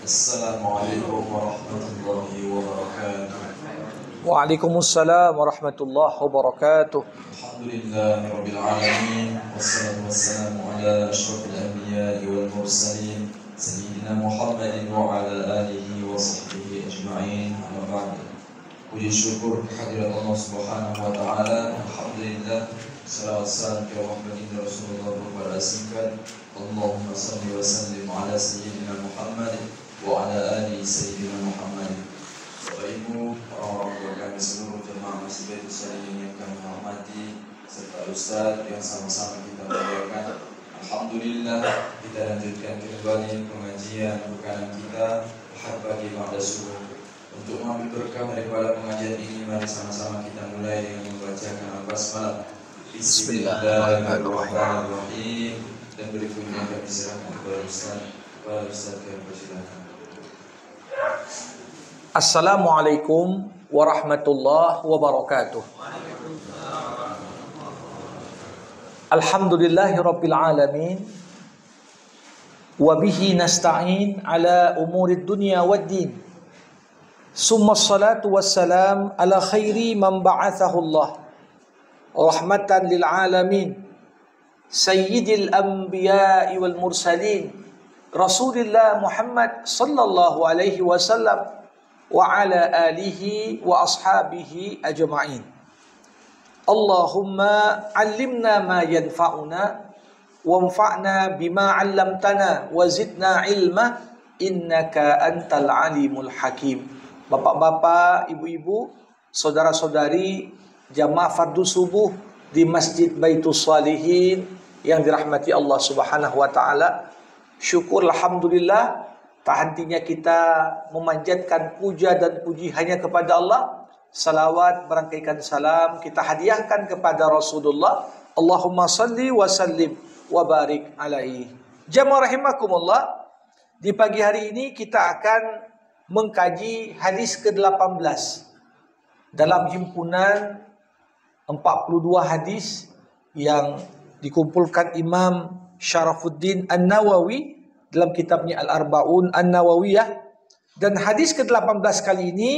Assalamualaikum warahmatullahi wabarakatuh. Waalaikumsalam warahmatullahi wabarakatuh. Alhamdulillahirabbil alamin wassalatu wassalamu ala asyrofil anbiya'i wal mursalin sayyidina Muhammadin wa ala alihi wa sahbihi ajma'in. Amma ba'd. Puji syukur kehadirat Allah Subhanahu wa taala. Alhamdulillah. Salawat salam kepada baginda Rasulullah kepada singkat. Allahumma salli wa sallim ala sayyidina Muhammad wa ala ali sayyidina Muhammad. Bapak Ibu, orang-orang tua kami seluruh jemaah Masjid Baitul Salihin yang kami hormati, serta Ustaz yang sama-sama kita muliakan. Alhamdulillah, kita lanjutkan kembali pengajian bekanan kita Ahad pagi ba'da subuh. Untuk mengambil berkah daripada pengajian ini, mari sama-sama kita mulai dengan membacakan al-basmalah. Bismillahirrahmanirrahim. Dan berikutnya kami serahkan kepada Ustaz. Kepada Ustaz yang bersilakan. Assalamualaikum warahmatullahi wabarakatuh. Alhamdulillahirabbil alamin. Wa bihi nasta'in ala umurid dunya waddin. Summa salatu wassalam ala khairi man ba'athahu Allah rahmatan lil alamin. Sayyidil anbiya'i wal mursalin Rasulullah Muhammad sallallahu alaihi wasallam wa ala alihi wa ashabihi ajma'in. Allahumma 'allimna ma yanfa'una wanfa'na bima 'allamtana wa zidna ilma innaka antal alimul hakim. Bapak-bapak, ibu-ibu, saudara-saudari jamaah fardu subuh di Masjid Baitul Salihin yang dirahmati Allah Subhanahu wa taala. Syukur alhamdulillah, tak hentinya kita memanjatkan puja dan puji hanya kepada Allah. Salawat berangkaikan salam kita hadiahkan kepada Rasulullah. Allahumma salli wa sallim wa barik alaihi. Jamaah rahimakumullah, di pagi hari ini kita akan mengkaji hadis ke-18 dalam himpunan 42 hadis yang dikumpulkan Imam Syarafuddin An-Nawawi dalam kitabnya Al-Arba'un An-Nawawiyah. Dan hadis ke-18 kali ini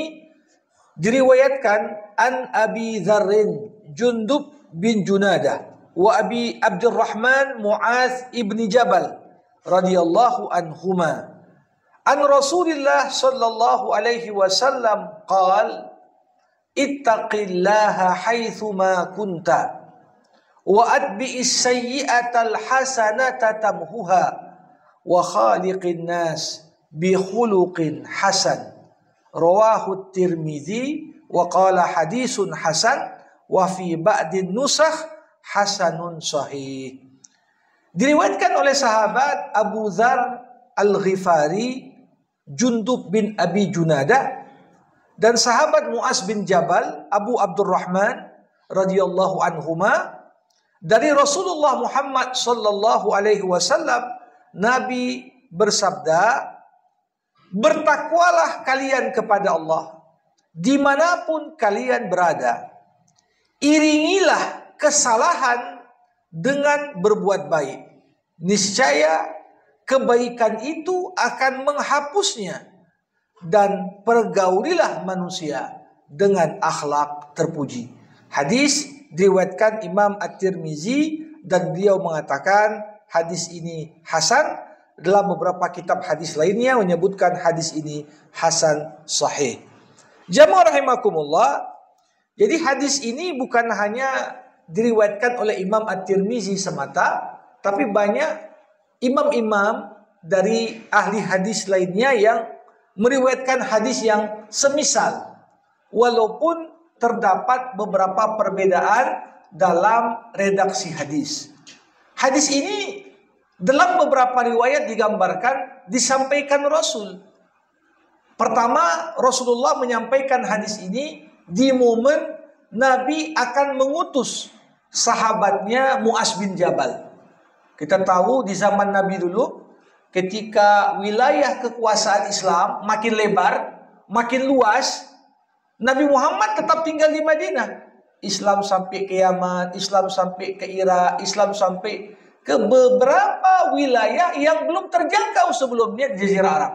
diriwayatkan an Abi Dzarrin Jundub bin Junadah wa Abi Abdurrahman Mu'adz ibni Jabal radhiyallahu anhuma an Rasulillah sallallahu alaihi wasallam qala ittaqillaha haitsu ma kunta wa atbi'is sayyi'atal hasanata tamhuha wa khaliqin nas bi khuluqin hasan. Rawahu Tirmizi wa qala hadisun hasan wa fi ba'din nusakh hasanun sahih. Diriwayatkan oleh sahabat Abu Dzar Al-Ghifari Jundub bin Abi Junadah dan sahabat Mu'adz bin Jabal Abu Abdurrahman radhiyallahu anhuma dari Rasulullah Muhammad sallallahu alaihi wasallam. Nabi bersabda, bertakwalah kalian kepada Allah dimanapun kalian berada. Iringilah kesalahan dengan berbuat baik. Niscaya kebaikan itu akan menghapusnya. Dan pergaulilah manusia dengan akhlak terpuji. Hadis diriwayatkan Imam At-Tirmizi dan beliau mengatakan hadis ini hasan. Dalam beberapa kitab hadis lainnya menyebutkan hadis ini hasan sahih. Jamaah rahimakumullah. Jadi hadis ini bukan hanya diriwayatkan oleh Imam At-Tirmizi semata, tapi banyak imam-imam dari ahli hadis lainnya yang meriwayatkan hadis yang semisal, walaupun terdapat beberapa perbedaan dalam redaksi hadis. Hadis ini dalam beberapa riwayat digambarkan disampaikan Rasul. Pertama, Rasulullah menyampaikan hadis ini di momen Nabi akan mengutus sahabatnya Mu'adz bin Jabal. Kita tahu di zaman Nabi dulu, ketika wilayah kekuasaan Islam makin lebar, makin luas, Nabi Muhammad tetap tinggal di Madinah. Islam sampai ke Yaman, Islam sampai ke Irak, Islam sampai ke beberapa wilayah yang belum terjangkau sebelumnya di Jazirah Arab.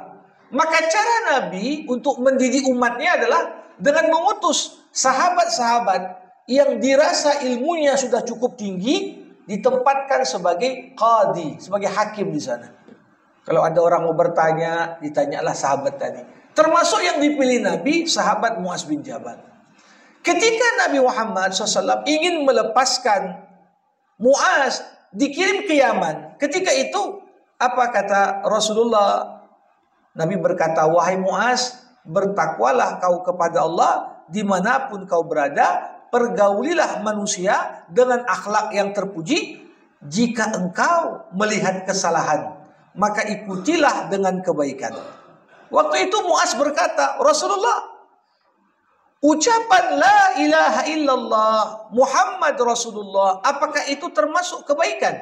Maka cara Nabi untuk mendidik umatnya adalah dengan mengutus sahabat-sahabat yang dirasa ilmunya sudah cukup tinggi, ditempatkan sebagai qadi, sebagai hakim di sana. Kalau ada orang mau bertanya, ditanyalah sahabat tadi. Termasuk yang dipilih Nabi, sahabat Muaz bin Jabal. Ketika Nabi Muhammad SAW ingin melepaskan Muaz, dikirim ke Yaman. Ketika itu, apa kata Rasulullah? Nabi berkata, wahai Muaz, bertakwalah kau kepada Allah dimanapun kau berada, pergaulilah manusia dengan akhlak yang terpuji. Jika engkau melihat kesalahan, maka ikutilah dengan kebaikan. Waktu itu Muaz berkata, Rasulullah, ucapan la ilaha illallah Muhammad Rasulullah, apakah itu termasuk kebaikan?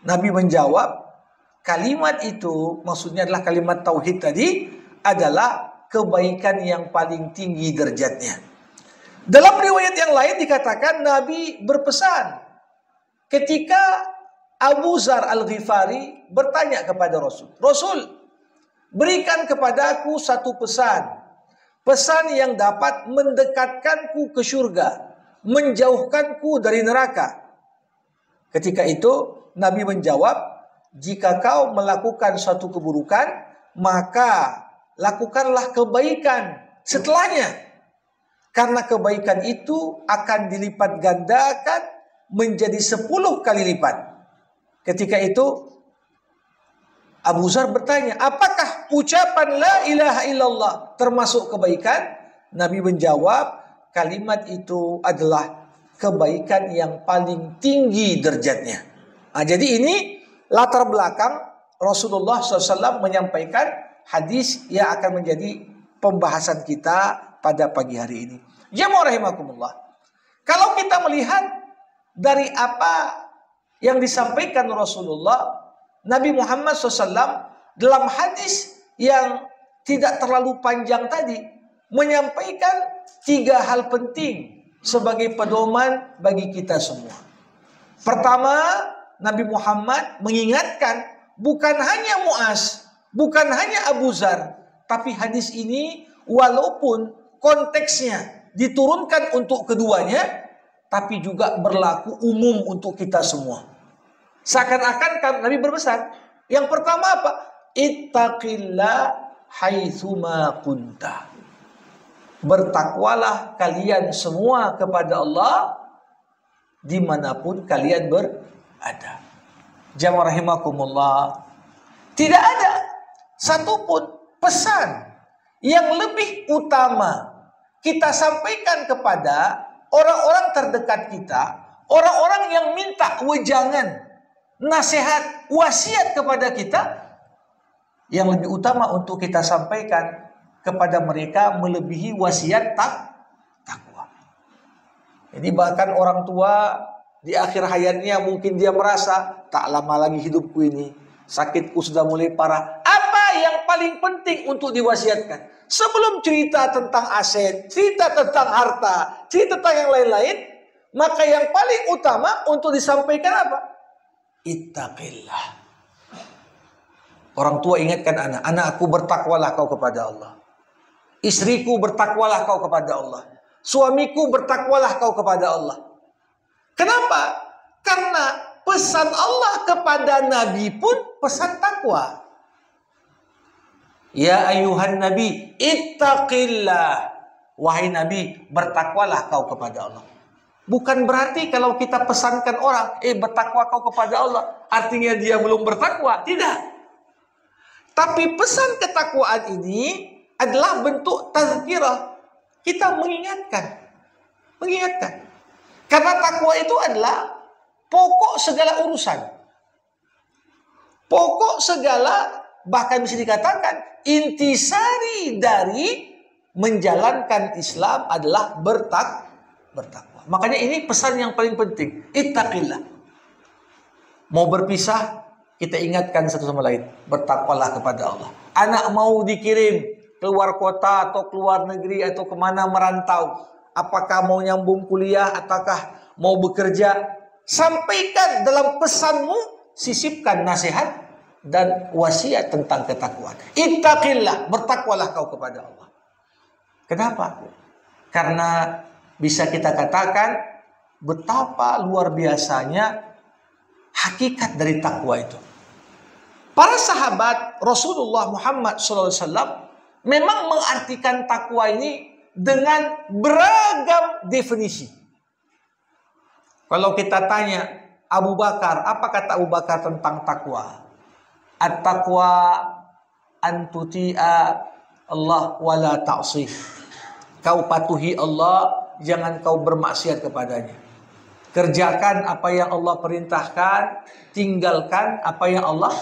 Nabi menjawab, kalimat itu, maksudnya adalah kalimat tauhid tadi, adalah kebaikan yang paling tinggi derajatnya. Dalam riwayat yang lain dikatakan Nabi berpesan ketika Abu Zar Al-Ghifari bertanya kepada Rasul, Rasul, berikan kepadaku satu pesan, pesan yang dapat mendekatkanku ke surga, menjauhkanku dari neraka. Ketika itu Nabi menjawab, jika kau melakukan suatu keburukan, maka lakukanlah kebaikan setelahnya. Karena kebaikan itu akan dilipat gandakan menjadi 10 kali lipat. Ketika itu Abu Zar bertanya, apakah ucapan la ilaha illallah termasuk kebaikan? Nabi menjawab, kalimat itu adalah kebaikan yang paling tinggi derajatnya. Nah, jadi ini latar belakang Rasulullah SAW menyampaikan hadis yang akan menjadi pembahasan kita pada pagi hari ini. Jamaah rahimakumullah. Kalau kita melihat dari apa yang disampaikan Rasulullah, Nabi Muhammad SAW dalam hadis yang tidak terlalu panjang tadi menyampaikan 3 hal penting sebagai pedoman bagi kita semua. Pertama, Nabi Muhammad mengingatkan bukan hanya Muaz, bukan hanya Abu Zar, tapi hadis ini walaupun konteksnya diturunkan untuk keduanya, tapi juga berlaku umum untuk kita semua. Seakan-akan Nabi berpesan, yang pertama apa? Ittaqillah haitsuma kunta. Bertakwalah kalian semua kepada Allah dimanapun kalian berada. Jamaah rahimakumullah, tidak ada satupun pesan yang lebih utama kita sampaikan kepada orang-orang terdekat kita, orang-orang yang minta wejangan, nasihat, wasiat kepada kita, yang lebih utama untuk kita sampaikan kepada mereka melebihi wasiat takwa. Ini bahkan orang tua di akhir hayatnya mungkin dia merasa, tak lama lagi hidupku ini, sakitku sudah mulai parah. Apa yang paling penting untuk diwasiatkan? Sebelum cerita tentang aset, cerita tentang harta, cerita tentang yang lain-lain, maka yang paling utama untuk disampaikan apa? Ittaqillah. Orang tua ingatkan anak, anakku bertakwalah kau kepada Allah. Istriku bertakwalah kau kepada Allah. Suamiku bertakwalah kau kepada Allah. Kenapa? Karena pesan Allah kepada Nabi pun pesan takwa. Ya ayuhan Nabi, ittaqillah. Wahai Nabi, bertakwalah kau kepada Allah. Bukan berarti kalau kita pesankan orang, bertakwa kau kepada Allah, artinya dia belum bertakwa. Tidak. Tapi pesan ketakwaan ini adalah bentuk tazkirah. Kita mengingatkan. Karena takwa itu adalah pokok segala urusan. Pokok segala, bahkan bisa dikatakan intisari dari menjalankan Islam adalah bertakwa. Makanya ini pesan yang paling penting. Ittaqillah. Mau berpisah, kita ingatkan satu sama lain. Bertakwalah kepada Allah. Anak mau dikirim keluar kota atau keluar negeri atau kemana merantau. Apakah mau nyambung kuliah ataukah mau bekerja. Sampaikan dalam pesanmu, sisipkan nasihat dan wasiat tentang ketakwaan. Ittaqillah, bertakwalah kau kepada Allah. Kenapa? Karena bisa kita katakan betapa luar biasanya hakikat dari takwa itu. Para sahabat Rasulullah Muhammad SAW memang mengartikan takwa ini dengan beragam definisi. Kalau kita tanya Abu Bakar, apa kata Abu Bakar tentang takwa? At-taqwa an tuti'a Allah wa la ta'sih. Kau patuhi Allah, jangan kau bermaksiat kepadanya. Kerjakan apa yang Allah perintahkan, tinggalkan apa yang Allah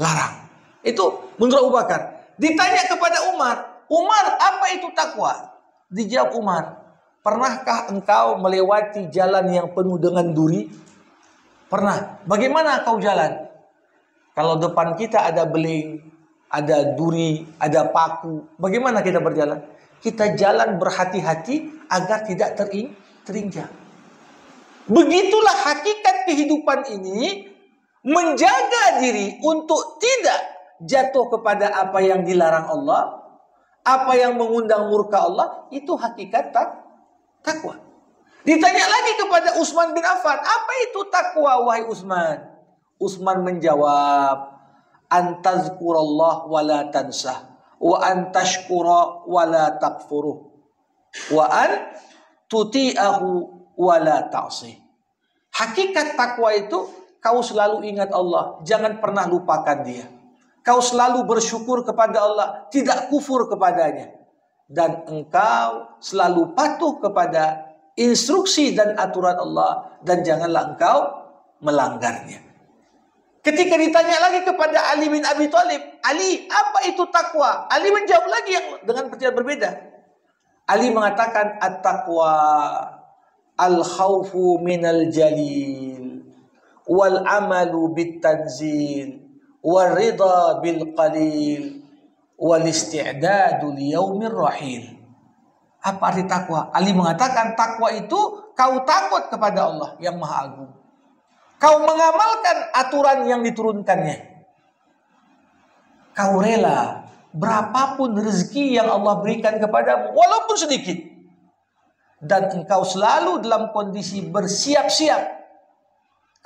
larang. Itu menurut Abu Bakar. Ditanya kepada Umar, Umar, apa itu takwa? Dijawab Umar, pernahkah engkau melewati jalan yang penuh dengan duri? Pernah. Bagaimana kau jalan? Kalau depan kita ada beling, ada duri, ada paku, bagaimana kita berjalan? Kita jalan berhati-hati agar tidak terinjak. Begitulah hakikat kehidupan ini, menjaga diri untuk tidak jatuh kepada apa yang dilarang Allah, apa yang mengundang murka Allah, itu hakikat takwa. Ditanya lagi kepada Utsman bin Affan, apa itu takwa wahai Utsman? Utsman menjawab, antazkurallah wa la tansah, wa antashkura wa la takfuruh, wa an tuti'ahu wa la ta'sih. Hakikat takwa itu kau selalu ingat Allah, jangan pernah lupakan Dia. Kau selalu bersyukur kepada Allah, tidak kufur kepadanya, dan engkau selalu patuh kepada instruksi dan aturan Allah, dan janganlah engkau melanggarnya. Ketika ditanya lagi kepada Ali bin Abi Thalib, Ali, apa itu takwa? Ali menjawab lagi yang dengan pertanyaan berbeda. Ali mengatakan, at-taqwa al-khawfu minal jalil, wal amalu bit tanzil, wal ridha bil qalil, wal isti'dadu liyaumir rahil. Apa arti takwa? Ali mengatakan takwa itu kau takut kepada Allah yang Maha Agung. Kau mengamalkan aturan yang diturunkannya. Kau rela berapapun rezeki yang Allah berikan kepadamu, walaupun sedikit. Dan engkau selalu dalam kondisi bersiap-siap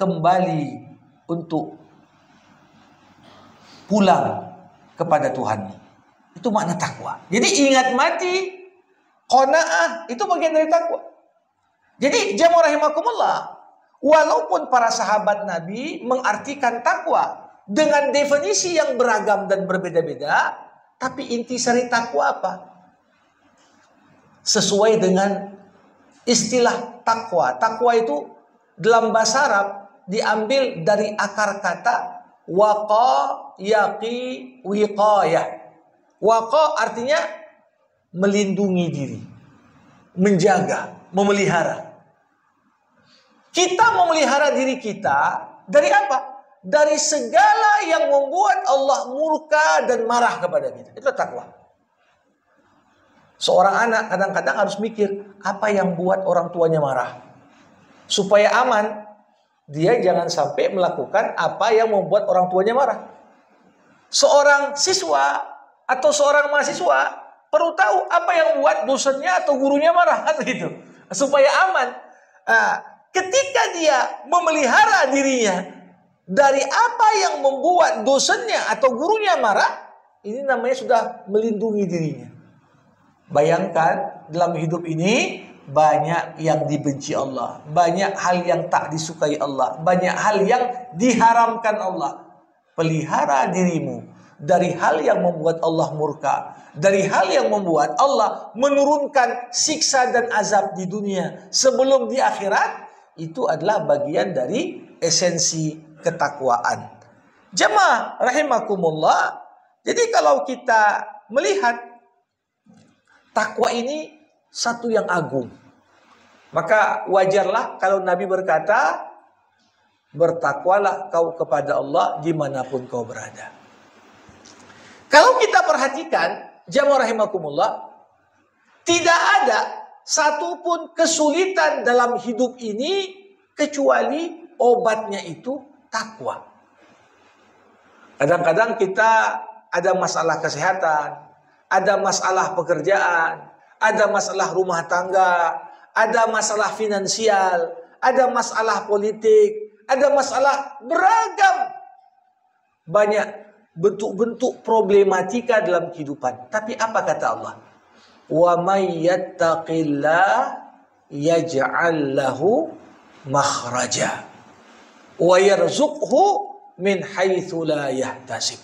kembali untuk pulang kepada Tuhanmu. Itu makna takwa. Jadi ingat mati, qanaah, itu bagian dari takwa. Jadi jamaah rahimakumullah, walaupun para sahabat Nabi mengartikan takwa dengan definisi yang beragam dan berbeda-beda, tapi intisari takwa apa? Sesuai dengan istilah takwa. Takwa itu dalam bahasa Arab diambil dari akar kata waqa, yaqi, wiqayah. Waqa artinya melindungi diri, menjaga, memelihara. Kita memelihara diri kita dari apa? Dari segala yang membuat Allah murka dan marah kepada kita. Itu takwa. Seorang anak kadang-kadang harus mikir, apa yang buat orang tuanya marah? Supaya aman, dia jangan sampai melakukan apa yang membuat orang tuanya marah. Seorang siswa atau seorang mahasiswa perlu tahu apa yang membuat dosennya atau gurunya marah, kan begitu. Supaya aman. Ketika dia memelihara dirinya dari apa yang membuat dosennya atau gurunya marah, ini namanya sudah melindungi dirinya. Bayangkan dalam hidup ini banyak yang dibenci Allah, banyak hal yang tak disukai Allah, banyak hal yang diharamkan Allah. Pelihara dirimu dari hal yang membuat Allah murka, dari hal yang membuat Allah menurunkan siksa dan azab di dunia sebelum di akhirat. Itu adalah bagian dari esensi ketakwaan. Jemaah rahimakumullah. Jadi kalau kita melihat takwa ini satu yang agung, maka wajarlah kalau Nabi berkata, bertakwalah kau kepada Allah dimanapun kau berada. Kalau kita perhatikan, jemaah rahimakumullah, tidak ada satupun kesulitan dalam hidup ini kecuali obatnya itu takwa. Kadang-kadang kita ada masalah kesehatan, ada masalah pekerjaan, ada masalah rumah tangga, ada masalah finansial, ada masalah politik, ada masalah beragam. Banyak bentuk-bentuk problematika dalam kehidupan. Tapi apa kata Allah? Wa may yattaqillah yaj'al lahu makhraja wa yarzuqhu min haitsu la yahtasib.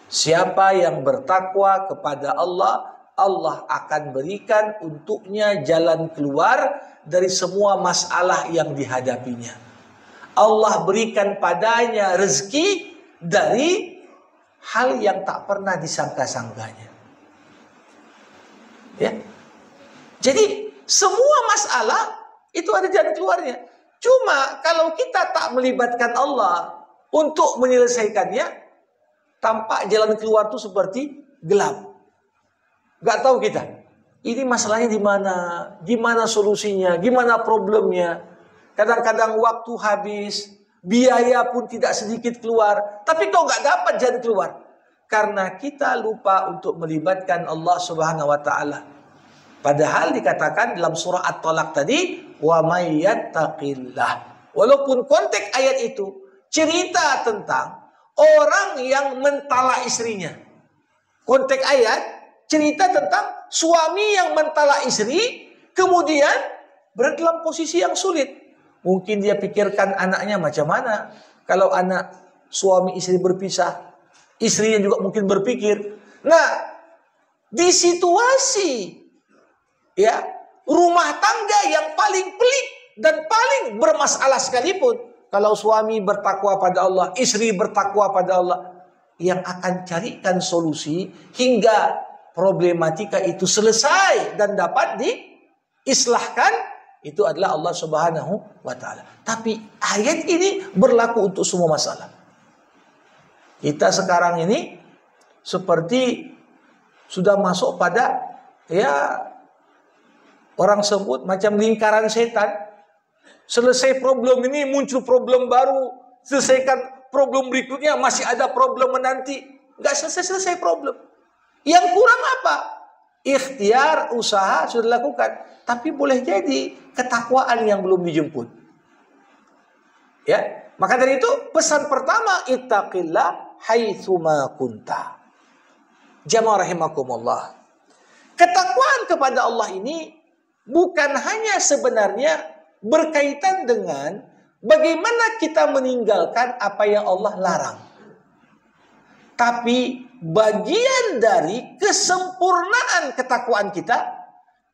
Siapa yang bertakwa kepada Allah, Allah akan berikan untuknya jalan keluar dari semua masalah yang dihadapinya. Allah berikan padanya rezeki dari hal yang tak pernah disangka-sangkanya. Ya. Jadi semua masalah itu ada jalan keluarnya. Cuma kalau kita tak melibatkan Allah untuk menyelesaikannya, tampak jalan keluar itu seperti gelap. Gak tahu kita, ini masalahnya di mana, gimana solusinya, gimana problemnya. Kadang-kadang waktu habis, biaya pun tidak sedikit keluar, tapi kok gak dapat jalan keluar. Karena kita lupa untuk melibatkan Allah Subhanahu wa Ta'ala. Padahal dikatakan dalam surah At-Talaq tadi, wa may yattaqillah. Walaupun konteks ayat itu cerita tentang orang yang mentalak istrinya. Konteks ayat cerita tentang suami yang mentalak istri, kemudian berada dalam posisi yang sulit. Mungkin dia pikirkan anaknya macam mana. Kalau anak suami istri berpisah, istrinya juga mungkin berpikir. Nah, di situasi ya rumah tangga yang paling pelik dan paling bermasalah sekalipun, kalau suami bertakwa pada Allah, istri bertakwa pada Allah, yang akan carikan solusi hingga problematika itu selesai dan dapat diislahkan, itu adalah Allah Subhanahu wa Ta'ala. Tapi ayat ini berlaku untuk semua masalah. Kita sekarang ini seperti sudah masuk pada ya orang sebut macam lingkaran setan. Selesai problem ini muncul problem baru, selesaikan problem berikutnya masih ada problem menanti, nggak selesai problem. Yang kurang apa? Ikhtiar, usaha sudah dilakukan, tapi boleh jadi ketakwaan yang belum dijemput. Ya, maka dari itu pesan pertama, ittaqillah haitsuma kunta. Jamaah rahimakumullah. Ketakwaan kepada Allah ini bukan hanya sebenarnya berkaitan dengan bagaimana kita meninggalkan apa yang Allah larang, tapi bagian dari kesempurnaan ketakwaan kita,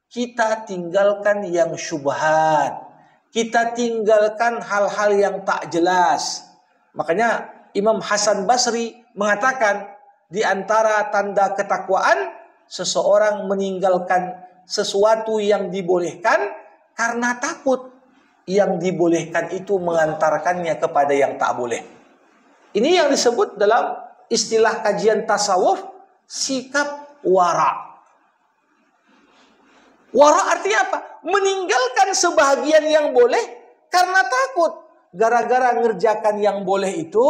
kita tinggalkan yang syubhat, kita tinggalkan hal-hal yang tak jelas. Makanya Imam Hasan Basri mengatakan di antara tanda ketakwaan, seseorang meninggalkan sesuatu yang dibolehkan karena takut yang dibolehkan itu mengantarkannya kepada yang tak boleh. Ini yang disebut dalam istilah kajian tasawuf sikap wara. Wara artinya apa? Meninggalkan sebahagian yang boleh karena takut. Gara-gara ngerjakan yang boleh itu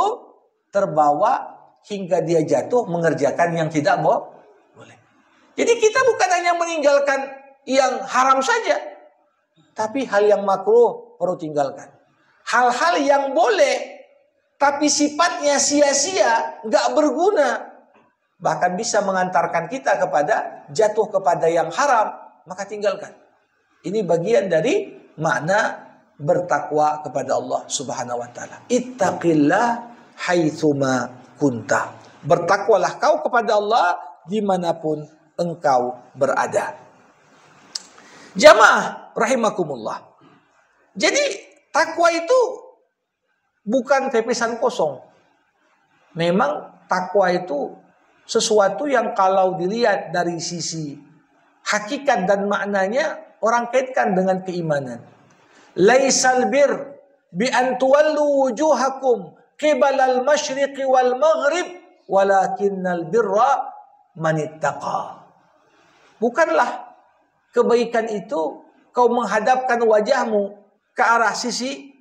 terbawa hingga dia jatuh mengerjakan yang tidak boleh. Jadi kita bukan hanya meninggalkan yang haram saja, tapi hal yang makruh perlu tinggalkan. Hal-hal yang boleh tapi sifatnya sia-sia, nggak berguna, bahkan bisa mengantarkan kita kepada jatuh kepada yang haram, maka tinggalkan. Ini bagian dari makna bertakwa kepada Allah Subhanahu wa Ta'ala. Ittaqillah haitsuma kunta. Bertakwalah kau kepada Allah dimanapun engkau berada. Jamaah rahimakumullah. Jadi takwa itu bukan pepesan kosong. Memang takwa itu sesuatu yang kalau dilihat dari sisi hakikat dan maknanya orang kaitkan dengan keimanan. Laisal bir bi an tuwallu wujuhakum qibalal masyriqi wal maghrib walakinnal birra manittaqa. Bukanlah kebaikan itu kau menghadapkan wajahmu ke arah sisi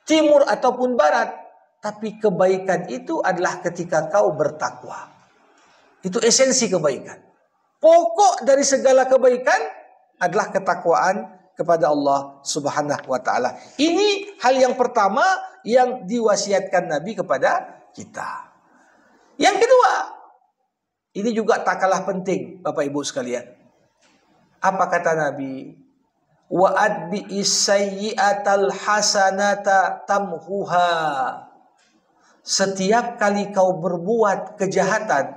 timur ataupun barat, Tapi kebaikan itu adalah ketika kau bertakwa. Itu esensi kebaikan. Pokok dari segala kebaikan adalah ketakwaan kepada Allah Subhanahu wa taala. Ini hal yang pertama yang diwasiatkan Nabi kepada kita. Yang kedua, ini juga tak kalah penting, Bapak Ibu sekalian. Apa kata Nabi? Wa adbi'is sayyi'atal hasanata tamhuha. Setiap kali kau berbuat kejahatan,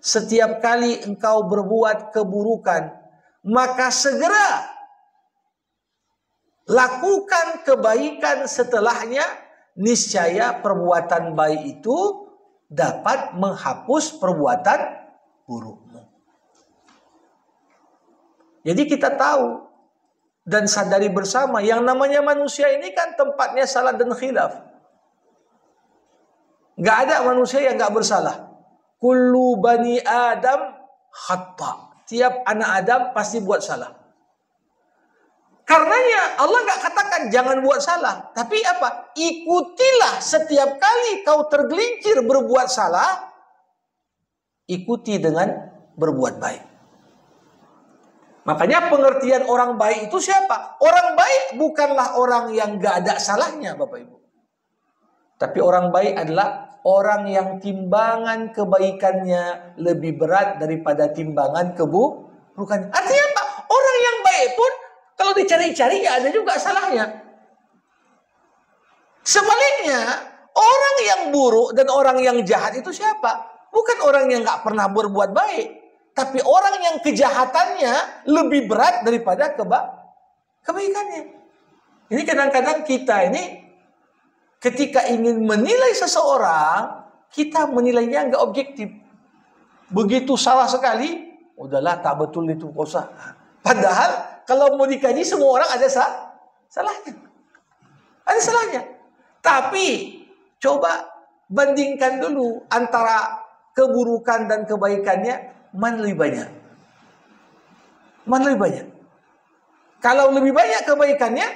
setiap kali engkau berbuat keburukan, maka segera lakukan kebaikan setelahnya, niscaya perbuatan baik itu dapat menghapus perbuatan burukmu. Jadi kita tahu dan sadari bersama yang namanya manusia ini kan tempatnya salah dan khilaf. Gak ada manusia yang gak bersalah. Kullu bani Adam khata. Tiap anak Adam pasti buat salah. Karenanya Allah gak katakan jangan buat salah. Tapi apa? Ikutilah setiap kali kau tergelincir berbuat salah, ikuti dengan berbuat baik. Makanya pengertian orang baik itu siapa? Orang baik bukanlah orang yang gak ada salahnya, Bapak Ibu. Tapi orang baik adalah orang yang timbangan kebaikannya lebih berat daripada timbangan keburukannya. Artinya apa? Orang yang baik pun kalau dicari-cari ya ada juga salahnya. Sebaliknya, orang yang buruk dan orang yang jahat itu siapa? Bukan orang yang gak pernah berbuat baik, tapi orang yang kejahatannya lebih berat daripada kebaikannya. Ini kadang-kadang kita ini ketika ingin menilai seseorang, kita menilainya nggak objektif. Begitu salah sekali, udahlah tak betul itu nggak usah. Padahal kalau mau dikaji semua orang ada salahnya. Ada salahnya. Tapi coba bandingkan dulu antara keburukan dan kebaikannya, mana lebih banyak? Mana lebih banyak? Kalau lebih banyak kebaikannya,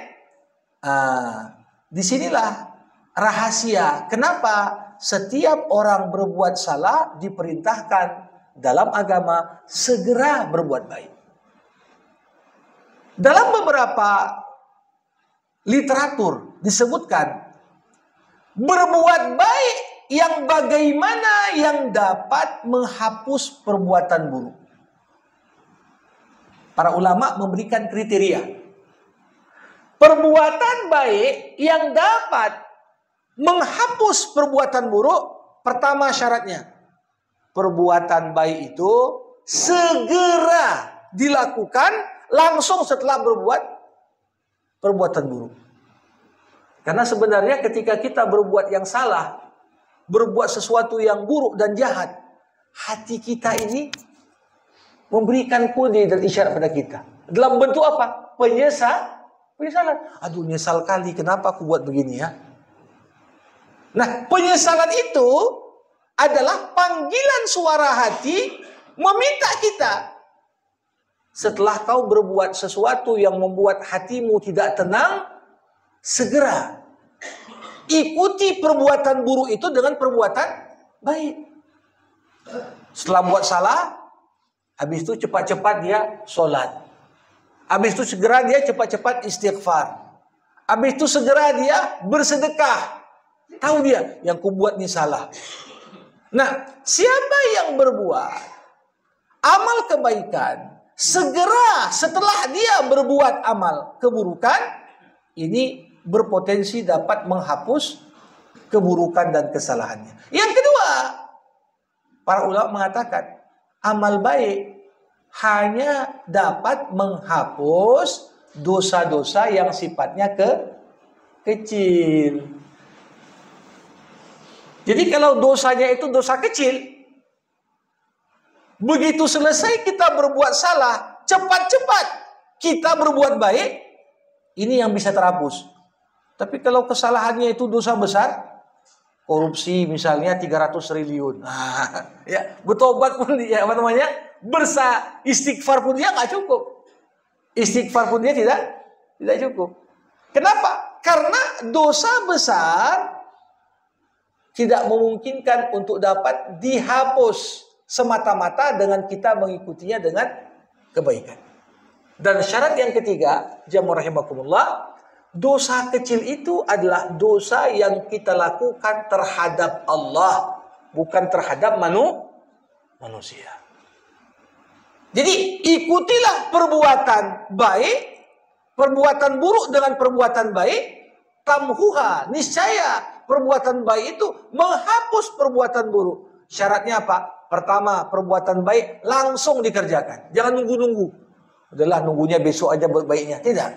disinilah rahasia. Kenapa setiap orang berbuat salah diperintahkan dalam agama segera berbuat baik. Dalam beberapa literatur disebutkan berbuat baik yang bagaimana yang dapat menghapus perbuatan buruk. Para ulama memberikan kriteria. Perbuatan baik yang dapat menghapus perbuatan buruk, pertama syaratnya, perbuatan baik itu segera dilakukan langsung setelah berbuat perbuatan buruk. Karena sebenarnya ketika kita berbuat yang salah, berbuat sesuatu yang buruk dan jahat, hati kita ini memberikan kode dan isyarat pada kita. Dalam bentuk apa? Penyesalan. Aduh, nyesal kali kenapa aku buat begini ya. Nah, penyesalan itu adalah panggilan suara hati meminta kita. Setelah kau berbuat sesuatu yang membuat hatimu tidak tenang, segera ikuti perbuatan buruk itu dengan perbuatan baik. Setelah buat salah, habis itu cepat-cepat dia sholat. Habis itu segera dia cepat-cepat istighfar. Habis itu segera dia bersedekah. Tahu dia yang kubuat ini salah. Nah, siapa yang berbuat amal kebaikan segera setelah dia berbuat amal keburukan, ini berpotensi dapat menghapus keburukan dan kesalahannya. Yang kedua, para ulama mengatakan amal baik hanya dapat menghapus dosa-dosa yang sifatnya kecil. Jadi kalau dosanya itu dosa kecil, begitu selesai kita berbuat salah, cepat-cepat kita berbuat baik, ini yang bisa terhapus. Tapi kalau kesalahannya itu dosa besar, korupsi misalnya 300 triliun. Nah, ya, bertobat pun dia istighfar pun dia nggak cukup. Istighfar pun dia tidak cukup. Kenapa? Karena dosa besar tidak memungkinkan untuk dapat dihapus semata-mata dengan kita mengikutinya dengan kebaikan. Dan syarat yang ketiga, jamaah rahimakumullah, dosa kecil itu adalah dosa yang kita lakukan terhadap Allah, bukan terhadap manusia. Jadi ikutilah perbuatan baik, perbuatan buruk dengan perbuatan baik, tamhuha, niscaya perbuatan baik itu menghapus perbuatan buruk. Syaratnya apa? Pertama, perbuatan baik langsung dikerjakan. Jangan nunggu-nunggu. Udahlah, nunggunya besok aja buat baiknya. Tidak.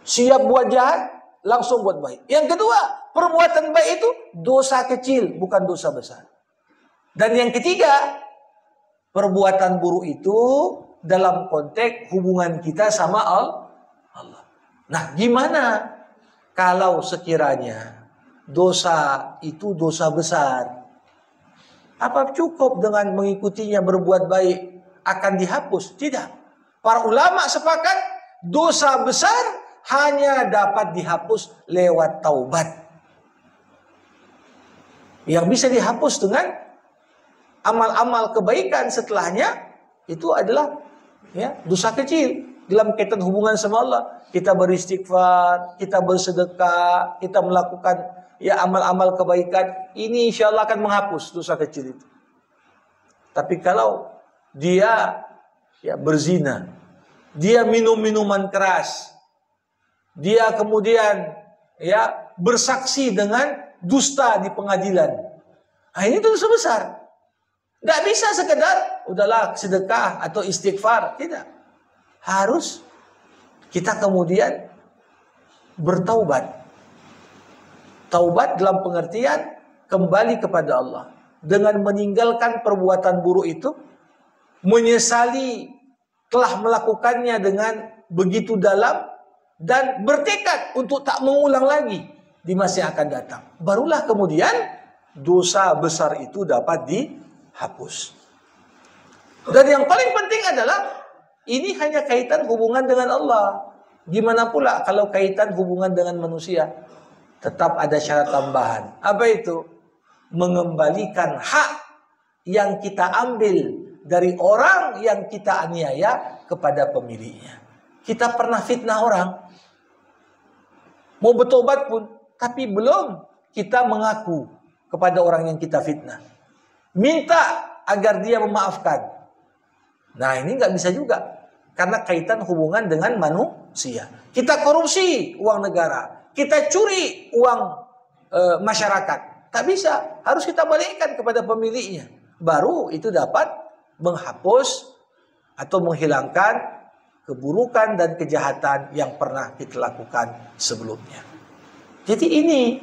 Siap buat jahat, langsung buat baik. Yang kedua, perbuatan baik itu dosa kecil, bukan dosa besar. Dan yang ketiga, perbuatan buruk itu dalam konteks hubungan kita sama Allah. Nah, gimana kalau sekiranya dosa itu dosa besar? Apa cukup dengan mengikutinya berbuat baik akan dihapus? Tidak. Para ulama sepakat dosa besar hanya dapat dihapus lewat taubat. Yang bisa dihapus dengan amal-amal kebaikan setelahnya itu adalah dosa kecil dalam kaitan hubungan sama Allah. Kita beristighfar, kita bersedekah, kita melakukan amal-amal kebaikan, ini insya Allah akan menghapus dosa kecil itu. Tapi kalau dia berzina, dia minum minuman keras, dia kemudian bersaksi dengan dusta di pengadilan, nah ini dosa besar. Gak bisa sekedar udahlah sedekah atau istighfar, tidak. Harus kita kemudian bertaubat. Taubat dalam pengertian kembali kepada Allah dengan meninggalkan perbuatan buruk itu, menyesali telah melakukannya dengan begitu dalam dan bertekad untuk tak mengulang lagi di masa yang akan datang. Barulah kemudian dosa besar itu dapat dihapus. Dan yang paling penting adalah ini hanya kaitan hubungan dengan Allah. Gimana pula kalau kaitan hubungan dengan manusia? Tetap ada syarat tambahan. Apa itu? Mengembalikan hak yang kita ambil dari orang yang kita aniaya kepada pemiliknya. Kita pernah fitnah orang, mau bertobat pun, tapi belum kita mengaku kepada orang yang kita fitnah. Minta agar dia memaafkan. Nah, ini nggak bisa juga. Karena kaitan hubungan dengan manusia. Kita korupsi uang negara. Kita curi uang masyarakat. Tak bisa. Harus kita balikkan kepada pemiliknya. Baru itu dapat menghapus atau menghilangkan keburukan dan kejahatan yang pernah kita lakukan sebelumnya. Jadi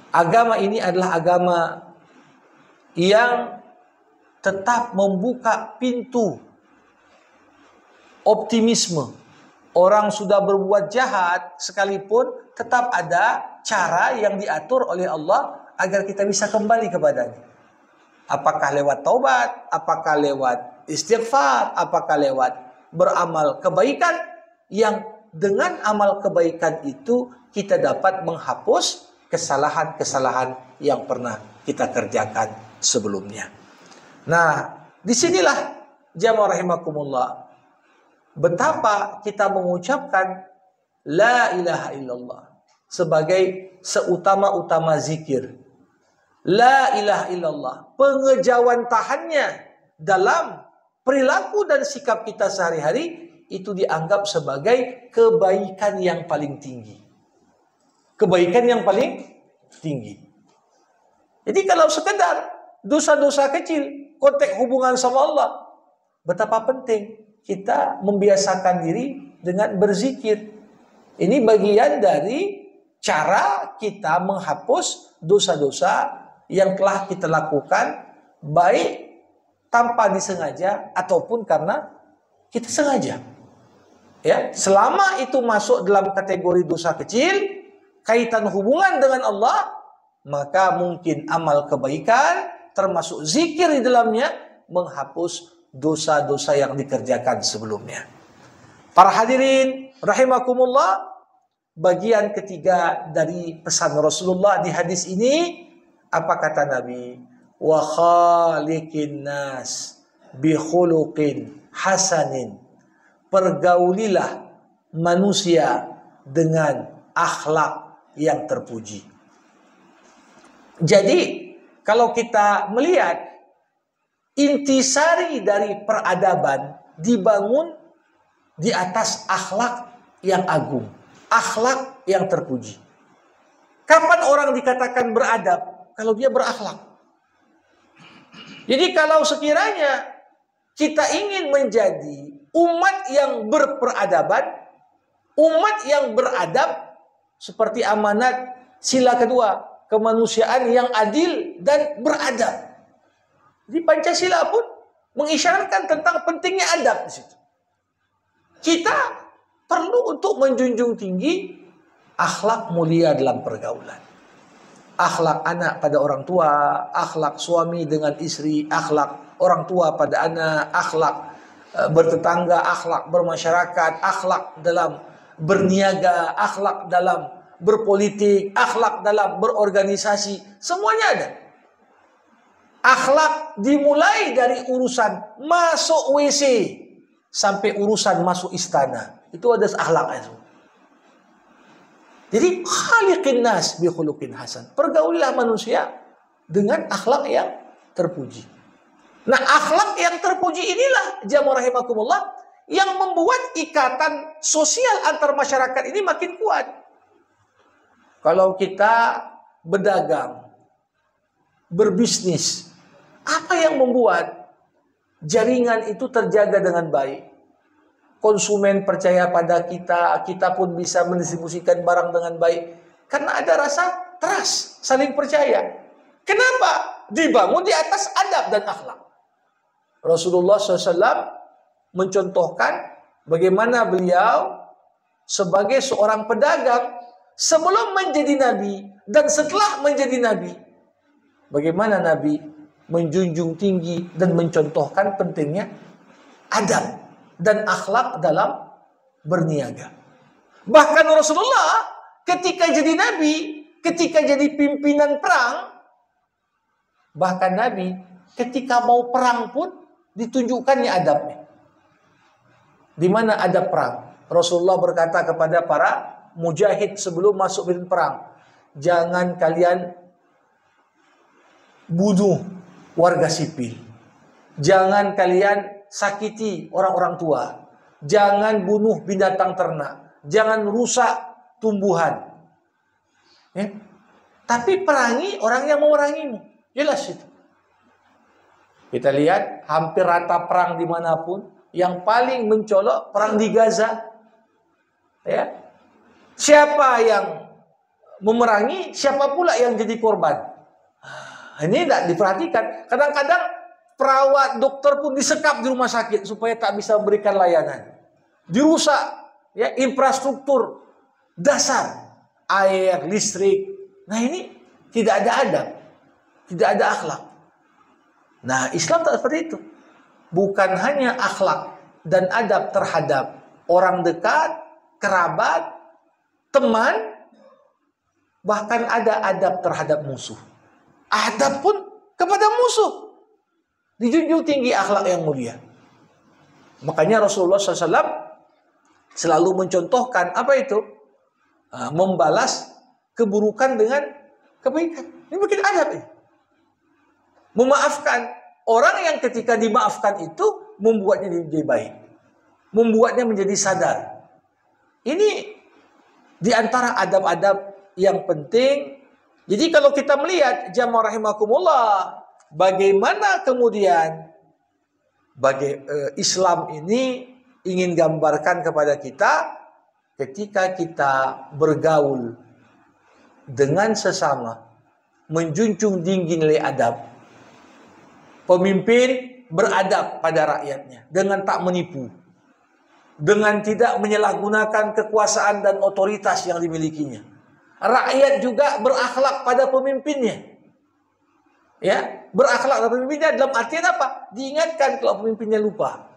agama ini adalah agama yang tetap membuka pintu optimisme. Orang sudah berbuat jahat sekalipun tetap ada cara yang diatur oleh Allah agar kita bisa kembali kepadanya. Apakah lewat taubat, apakah lewat istighfar, apakah lewat beramal kebaikan yang dengan amal kebaikan itu kita dapat menghapus kesalahan-kesalahan yang pernah kita kerjakan sebelumnya. Nah, disinilah jamaah rahimakumullah, betapa kita mengucapkan la ilaha illallah sebagai seutama-utama zikir. La ilaha illallah, pengejawantahannya dalam perilaku dan sikap kita sehari-hari itu dianggap sebagai kebaikan yang paling tinggi. Kebaikan yang paling tinggi. Jadi kalau sekedar dosa-dosa kecil, konteks hubungan sama Allah, betapa penting kita membiasakan diri dengan berzikir. Ini bagian dari cara kita menghapus dosa-dosa yang telah kita lakukan, baik tanpa disengaja ataupun karena kita sengaja. Ya, selama itu masuk dalam kategori dosa kecil, kaitan hubungan dengan Allah, maka mungkin amal kebaikan termasuk zikir di dalamnya menghapus dosa-dosa yang dikerjakan sebelumnya. Para hadirin rahimakumullah, bagian ketiga dari pesan Rasulullah di hadis ini Apa kata Nabi? Wa khaliqin nas bi khuluqin hasanin. Pergaulilah manusia dengan akhlak yang terpuji. Jadi, kalau kita melihat intisari dari peradaban dibangun di atas akhlak yang agung, akhlak yang terpuji. Kapan orang dikatakan beradab? Kalau dia berakhlak. Jadi kalau sekiranya kita ingin menjadi umat yang berperadaban, umat yang beradab, seperti amanat sila kedua, kemanusiaan yang adil dan beradab. Di Pancasila pun mengisyaratkan tentang pentingnya adab di situ. Kita perlu untuk menjunjung tinggi akhlak mulia dalam pergaulan. Akhlak anak pada orang tua, akhlak suami dengan istri, akhlak orang tua pada anak, akhlak bertetangga, akhlak bermasyarakat, akhlak dalam berniaga, akhlak dalam berpolitik, akhlak dalam berorganisasi, semuanya ada. Akhlak dimulai dari urusan masuk WC sampai urusan masuk istana. Itu ada akhlaknya semua. Jadi khaliqin nas bi khuluqin hasan. Pergaulilah manusia dengan akhlak yang terpuji. Nah, akhlak yang terpuji inilah jamaah rahimakumullah yang membuat ikatan sosial antar masyarakat ini makin kuat. Kalau kita berdagang, berbisnis, apa yang membuat jaringan itu terjaga dengan baik? Konsumen percaya pada kita, kita pun bisa mendistribusikan barang dengan baik. Karena ada rasa trust, saling percaya. Kenapa? Dibangun di atas adab dan akhlak. Rasulullah SAW mencontohkan bagaimana beliau sebagai seorang pedagang sebelum menjadi nabi dan setelah menjadi nabi. Bagaimana Nabi menjunjung tinggi dan mencontohkan pentingnya adab dan akhlak dalam berniaga. Bahkan Rasulullah ketika jadi nabi, ketika jadi pimpinan perang, bahkan Nabi ketika mau perang pun ditunjukkannya adabnya. Di mana adab perang? Rasulullah berkata kepada para mujahid sebelum masuk medan perang, jangan kalian bunuh warga sipil. Jangan kalian sakiti orang-orang tua. Jangan bunuh binatang ternak. Jangan rusak tumbuhan. Ya? Tapi perangi orang yang memerangimu. Jelas itu. Kita lihat hampir rata perang dimanapun. Yang paling mencolok perang di Gaza. Ya. Siapa yang memerangi, siapa pula yang jadi korban. Ini tidak diperhatikan. Kadang-kadang perawat, dokter pun disekap di rumah sakit supaya tak bisa memberikan layanan. Dirusak ya infrastruktur dasar, air, listrik. Nah ini tidak ada adab, tidak ada akhlak. Nah Islam tak seperti itu. Bukan hanya akhlak dan adab terhadap orang dekat, kerabat, teman, bahkan ada adab terhadap musuh. Adab pun kepada musuh. Dijunjung tinggi akhlak yang mulia. Makanya Rasulullah SAW selalu mencontohkan apa itu? Membalas keburukan dengan kebaikan. Ini bikin adab ini. Memaafkan. Orang yang ketika dimaafkan itu membuatnya menjadi baik. Membuatnya menjadi sadar. Ini diantara adab-adab yang penting. Jadi kalau kita melihat jamaah rahimakumullah, bagaimana kemudian Islam ini ingin gambarkan kepada kita ketika kita bergaul dengan sesama, menjunjung tinggi nilai adab. Pemimpin beradab pada rakyatnya dengan tak menipu, dengan tidak menyalahgunakan kekuasaan dan otoritas yang dimilikinya. Rakyat juga berakhlak pada pemimpinnya. Ya, berakhlak pada pemimpinnya dalam artian apa? Diingatkan kalau pemimpinnya lupa.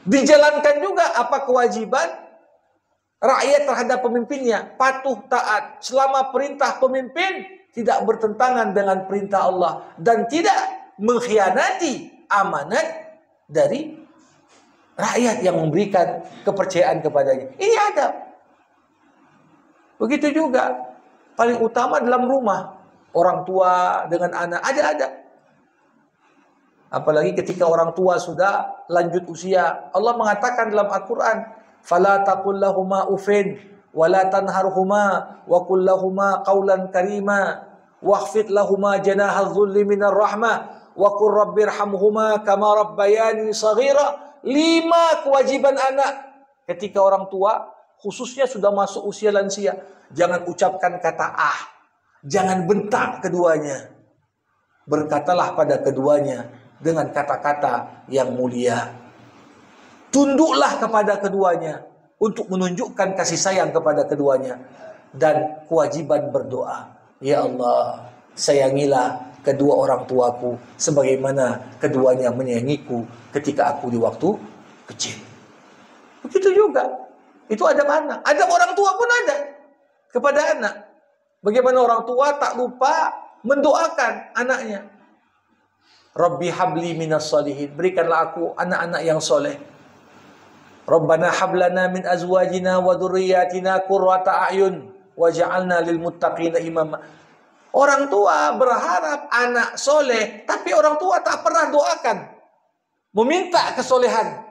Dijalankan juga apa kewajiban rakyat terhadap pemimpinnya patuh taat selama perintah pemimpin tidak bertentangan dengan perintah Allah dan tidak mengkhianati amanat dari rakyat yang memberikan kepercayaan kepadanya. Ini adab. Begitu juga paling utama dalam rumah, orang tua dengan anak ada adab. Apalagi ketika orang tua sudah lanjut usia. Allah mengatakan dalam Al-Quran, "Fala taqul lahuma ufin, wa la tanharhuma, wa qul lahuma qawlan karima, wakhfid lahuma janaha dhulli minar rahmah, wa qur rabbirhamhuma kama rabbayani saghira." 5 kewajiban anak ketika orang tua, khususnya sudah masuk usia lansia. Jangan ucapkan kata jangan bentak keduanya. Berkatalah pada keduanya dengan kata-kata yang mulia. Tunduklah kepada keduanya untuk menunjukkan kasih sayang kepada keduanya. Dan kewajiban berdoa. Ya Allah, sayangilah kedua orang tuaku sebagaimana keduanya menyayangiku ketika aku di waktu kecil. Begitu juga. Itu adab anak. Adab orang tua pun ada kepada anak. Bagaimana orang tua tak lupa mendoakan anaknya. Rabbi habli minas solihin. Berikanlah aku anak-anak yang soleh. Rabbana hablana min azwajina wa dhurriyyatina qurrata a'yun waj'alna lil muttaqina imama. Orang tua berharap anak soleh, tapi orang tua tak pernah doakan. Meminta kesolehan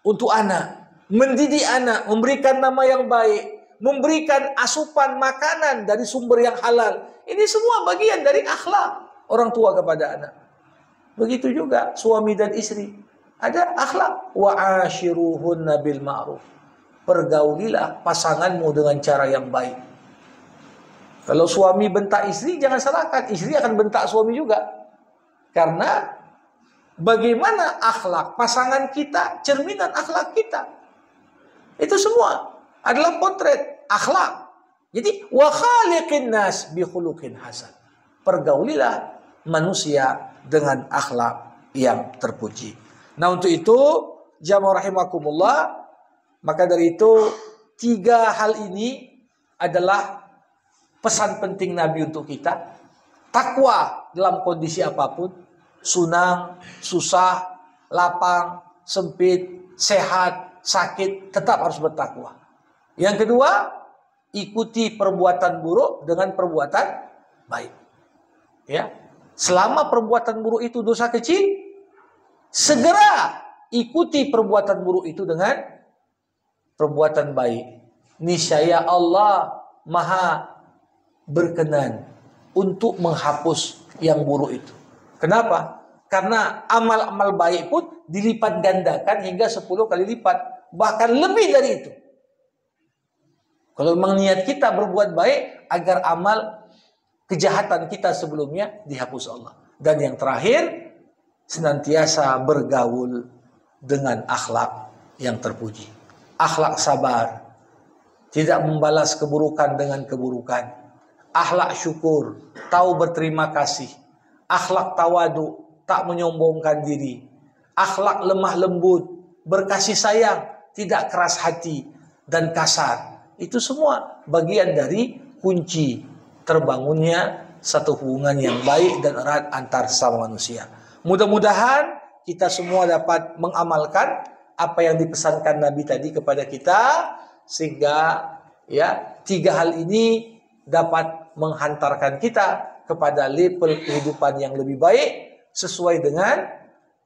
untuk anak. Mendidik anak, memberikan nama yang baik. Memberikan asupan makanan dari sumber yang halal. Ini semua bagian dari akhlak orang tua kepada anak. Begitu juga suami dan istri. Ada akhlak. Wa ashiruhunna bil ma'ruf. Pergaulilah pasanganmu dengan cara yang baik. Kalau suami bentak istri, jangan salahkan. Istri akan bentak suami juga. Karena bagaimana akhlak pasangan kita, cerminan akhlak kita. Itu semua adalah potret akhlak. Jadi wa khaliqin nas bi khuluqin hasan. Pergaulilah manusia dengan akhlak yang terpuji. Nah, untuk itu jamaah rahimakumullah, maka dari itu 3 hal ini adalah pesan penting Nabi untuk kita. Takwa dalam kondisi apapun, sunang, susah, lapang, sempit, sehat, sakit, tetap harus bertakwa. Yang kedua, ikuti perbuatan buruk dengan perbuatan baik. Ya. Selama perbuatan buruk itu dosa kecil, segera ikuti perbuatan buruk itu dengan perbuatan baik. Niscaya Allah Maha berkenan untuk menghapus yang buruk itu. Kenapa? Karena amal-amal baik pun dilipat gandakan hingga 10 kali lipat. Bahkan lebih dari itu. Kalau memang niat kita berbuat baik agar amal kejahatan kita sebelumnya dihapus Allah. Dan yang terakhir, senantiasa bergaul dengan akhlak yang terpuji. Akhlak sabar. Tidak membalas keburukan dengan keburukan. Akhlak syukur. Tahu berterima kasih. Akhlak tawadu. Tak menyombongkan diri. Akhlak lemah lembut. Berkasih sayang. Tidak keras hati dan kasar. Itu semua bagian dari kunci terbangunnya satu hubungan yang baik dan erat antar sesama manusia. Mudah-mudahan kita semua dapat mengamalkan apa yang dipesankan Nabi tadi kepada kita, sehingga ya 3 hal ini dapat menghantarkan kita kepada level kehidupan yang lebih baik sesuai dengan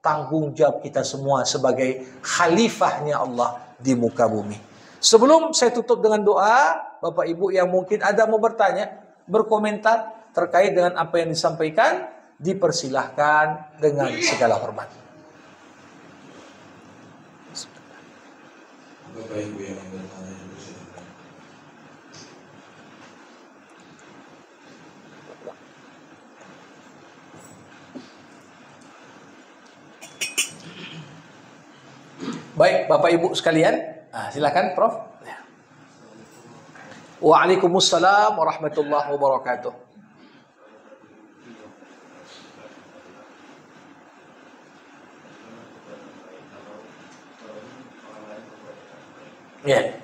tanggung jawab kita semua sebagai khalifahnya Allah di muka bumi. Sebelum saya tutup dengan doa, Bapak Ibu yang mungkin ada mau bertanya, berkomentar terkait dengan apa yang disampaikan, dipersilahkan dengan segala hormat. Bapak Ibu yang bertanya, dipersilahkan. Baik, Bapak Ibu sekalian, silakan Prof. Waalaikumsalam warahmatullahi wabarakatuh. Ya.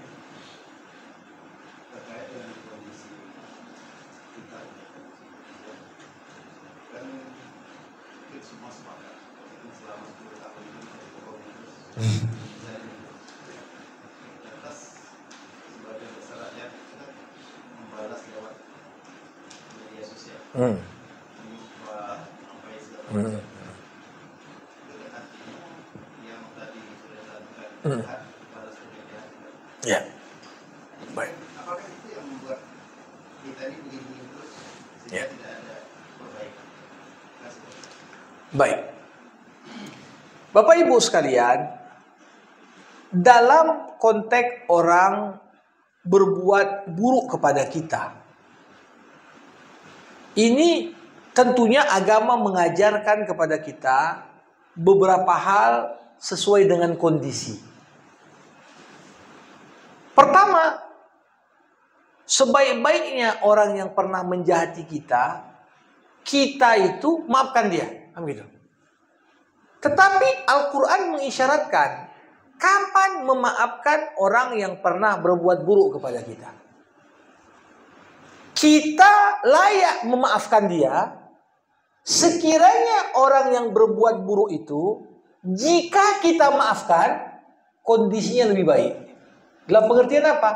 Hmm. Hmm. Hmm. Ya, baik. Apakah itu yang membuat kita ini begini terus sehingga Ya. tidak ada perbaikan? Baik. Bapak Ibu sekalian, dalam konteks orang berbuat buruk kepada kita, ini tentunya agama mengajarkan kepada kita beberapa hal sesuai dengan kondisi. Pertama, sebaik-baiknya orang yang pernah menjahati kita, kita itu maafkan dia. Begitu. Tetapi Al-Quran mengisyaratkan kapan memaafkan orang yang pernah berbuat buruk kepada kita. Kita layak memaafkan dia sekiranya orang yang berbuat buruk itu, jika kita maafkan, kondisinya lebih baik. Dalam pengertian apa?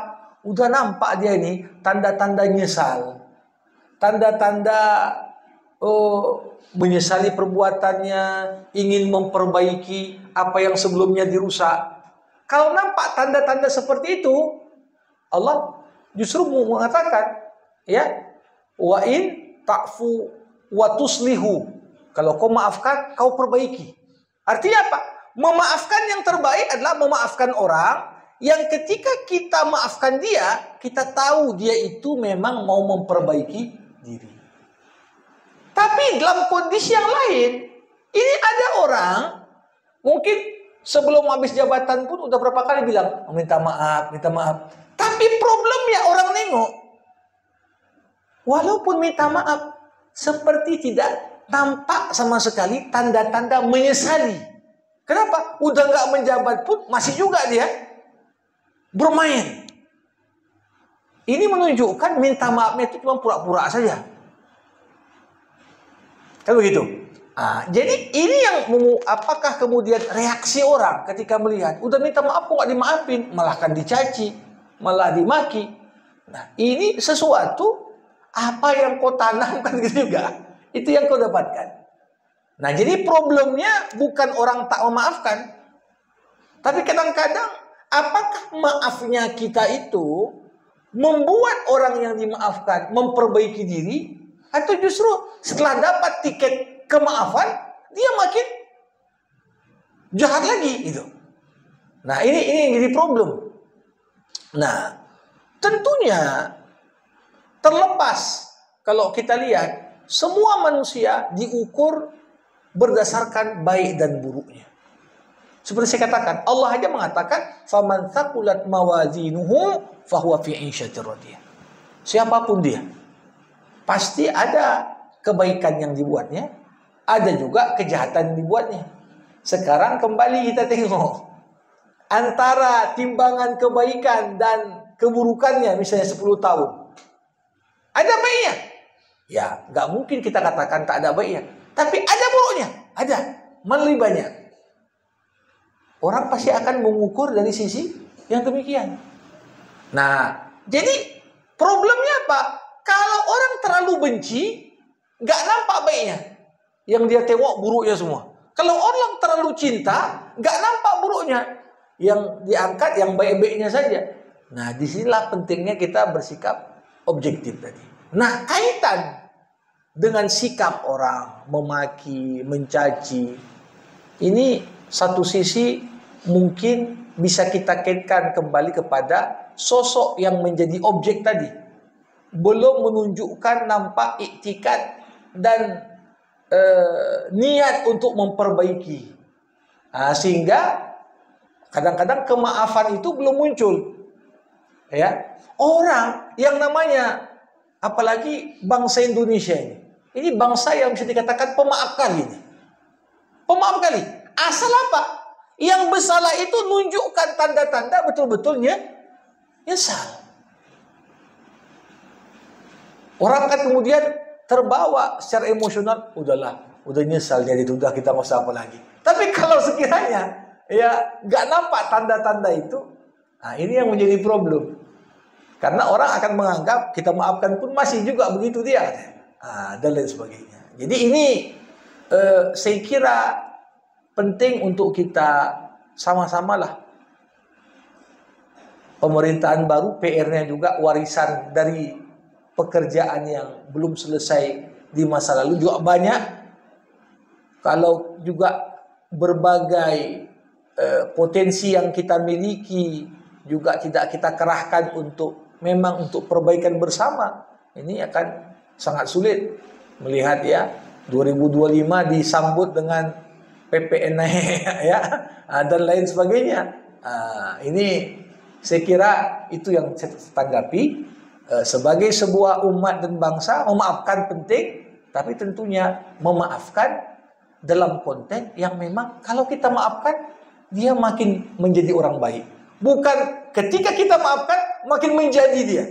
Udah nampak dia ini tanda-tanda nyesal, tanda-tanda menyesali perbuatannya, ingin memperbaiki apa yang sebelumnya dirusak. Kalau nampak tanda-tanda seperti itu, Allah justru mengatakan, ya, wa in ta'fu wa tuslihu. Kalau kau maafkan, kau perbaiki. Artinya apa? Memaafkan yang terbaik adalah memaafkan orang yang ketika kita maafkan dia, kita tahu dia itu memang mau memperbaiki diri. Tapi dalam kondisi yang lain, ini ada orang mungkin sebelum habis jabatan pun udah berapa kali bilang, minta maaf, minta maaf. Tapi problemnya orang nengok, walaupun minta maaf, seperti tidak tampak sama sekali tanda-tanda menyesali. Kenapa? Udah nggak menjabat pun masih juga dia bermain. Ini menunjukkan minta maafnya itu cuma pura-pura saja. Kan begitu. Nah, jadi ini yang apakah kemudian reaksi orang ketika melihat udah minta maaf kok nggak dimaafin, malah kan dicaci, malah dimaki. Nah, ini sesuatu apa yang kau tanamkan gitu juga, itu yang kau dapatkan. Nah, jadi problemnya bukan orang tak memaafkan, tapi kadang-kadang apakah maafnya kita itu membuat orang yang dimaafkan memperbaiki diri, atau justru setelah dapat tiket kemaafan dia makin jahat lagi gitu. Nah, ini yang jadi problem. Nah, tentunya terlepas kalau kita lihat semua manusia diukur berdasarkan baik dan buruknya. Seperti saya katakan, Allah aja mengatakan faman thaqulat mawazinuhu fahuwa fi 'ishatir radiyah. Siapapun dia, pasti ada kebaikan yang dibuatnya, ada juga kejahatan yang dibuatnya. Sekarang kembali kita tengok antara timbangan kebaikan dan keburukannya, misalnya 10 tahun. Ada baiknya? Ya, nggak mungkin kita katakan tak ada baiknya. Tapi ada buruknya, ada. Mana lebih banyak? Orang pasti akan mengukur dari sisi yang demikian. Nah, jadi problemnya apa? Kalau orang terlalu benci, nggak nampak baiknya. Yang dia tengok buruknya semua. Kalau orang terlalu cinta, nggak nampak buruknya. Yang diangkat yang baik-baiknya saja. Nah, disinilah pentingnya kita bersikap objektif tadi. Nah, kaitan dengan sikap orang memaki, mencaci, ini satu sisi mungkin bisa kita kaitkan kembali kepada sosok yang menjadi objek tadi. Belum menunjukkan nampak iktikad dan niat untuk memperbaiki. Nah, sehingga kadang-kadang kemaafan itu belum muncul. Ya, orang yang namanya apalagi bangsa Indonesia ini bangsa yang bisa dikatakan pemaaf kali ini. Pemaaf kali. Asal apa? Yang bersalah itu nunjukkan tanda-tanda betul-betulnya nyesal. Orang kan kemudian terbawa secara emosional, udah nyesal jadi udah kita nggak usah apa lagi. Tapi kalau sekiranya ya nggak nampak tanda-tanda itu, nah ini yang menjadi problem. Karena orang akan menganggap kita maafkan pun masih juga begitu dia. dan lain sebagainya. Jadi ini saya kira penting untuk kita sama-samalah. Pemerintahan baru PR-nya juga warisan dari pekerjaan yang belum selesai di masa lalu juga banyak. Kalau juga berbagai potensi yang kita miliki juga tidak kita kerahkan untuk memang untuk perbaikan bersama, ini akan sangat sulit. Melihat ya 2025 disambut dengan PPN naik ya dan lain sebagainya. Ini saya kira itu yang saya tanggapi. Sebagai sebuah umat dan bangsa, memaafkan penting, tapi tentunya memaafkan dalam konteks yang memang kalau kita maafkan, dia makin menjadi orang baik. Bukan ketika kita maafkan, makin menjadi dia.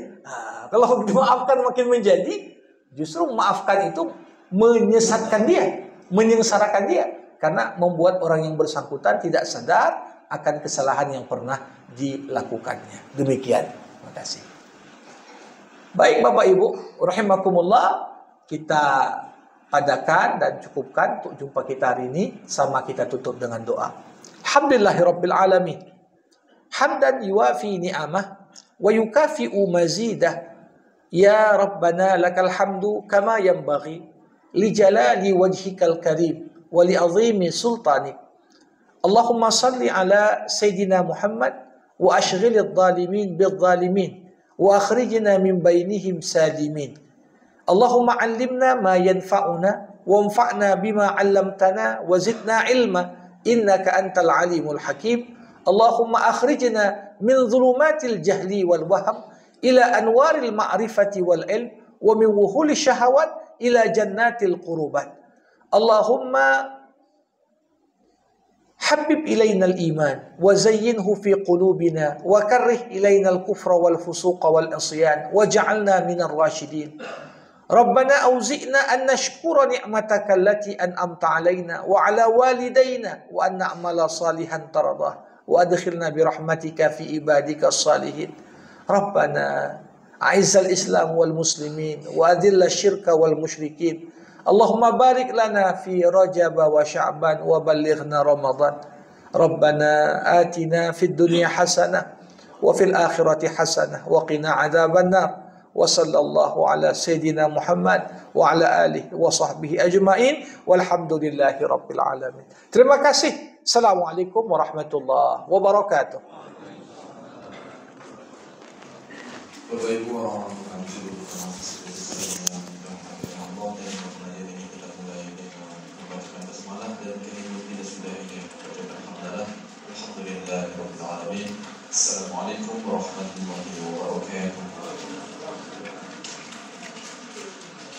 Kalau dimaafkan makin menjadi, justru memaafkan itu menyesatkan dia, menyengsarakan dia. Karena membuat orang yang bersangkutan tidak sadar akan kesalahan yang pernah dilakukannya. Demikian. Terima kasih. Baik Bapak Ibu, rahimakumullah, kita padakan dan cukupkan untuk jumpa kita hari ini. Sama kita tutup dengan doa. Alhamdulillahirabbil alamin. Hamdan yuwafi ni'amah wa yukafi'u mazidah. Ya Rabbana lakal hamdu kama yanbaghi li jalali wajhikal karim wa li azimi sultanik. Allahumma salli ala Sayyidina Muhammad wa ashghilidh dhalimin bidh dhalimin wa akhrijna min bainihim salimin. Allahumma 'allimna ma yanfa'una wanfa'na bima 'allamtana wa zidna 'ilma innaka antal alimul hakim. Allahumma akhrijna min dhulumatil jahli wal wahm ila anwaril ma'rifati wal ilm wa min wuhuli syahawat ila jannatil qurubat. Allahumma habib ilaina al-iman wa zayyinhu fi qulubina wa karrih ilaina al-kufra wal fusuqa wal isyan waj'alna minar rasyidin. Rabbana awzi'na an nashkura ni'mataka allati an'amta 'alaina wa 'ala walidayna wa an na'mala salihan taradah wa adkhilna bi rahmatika fi ibadika as-salihin. Rabbana a'izzal islam wal muslimin wa adhilla syirka wal musyrikin. Allahumma barik lana fi Rajab wa Sya'ban wa ballighna Ramadan. Rabbana atina fid dunya hasanah wa fil akhirati hasanah wa qina adzaban nar. Wa sallallahu ala sayyidina Muhammad wa ala alihi wa sahbihi ajma'in walhamdulillahi rabbil alamin. Terima kasih. Assalamualaikum warahmatullahi wabarakatuh. Bapak Ibu, orang-orang Assalamualaikum warahmatullahi wabarakatuh.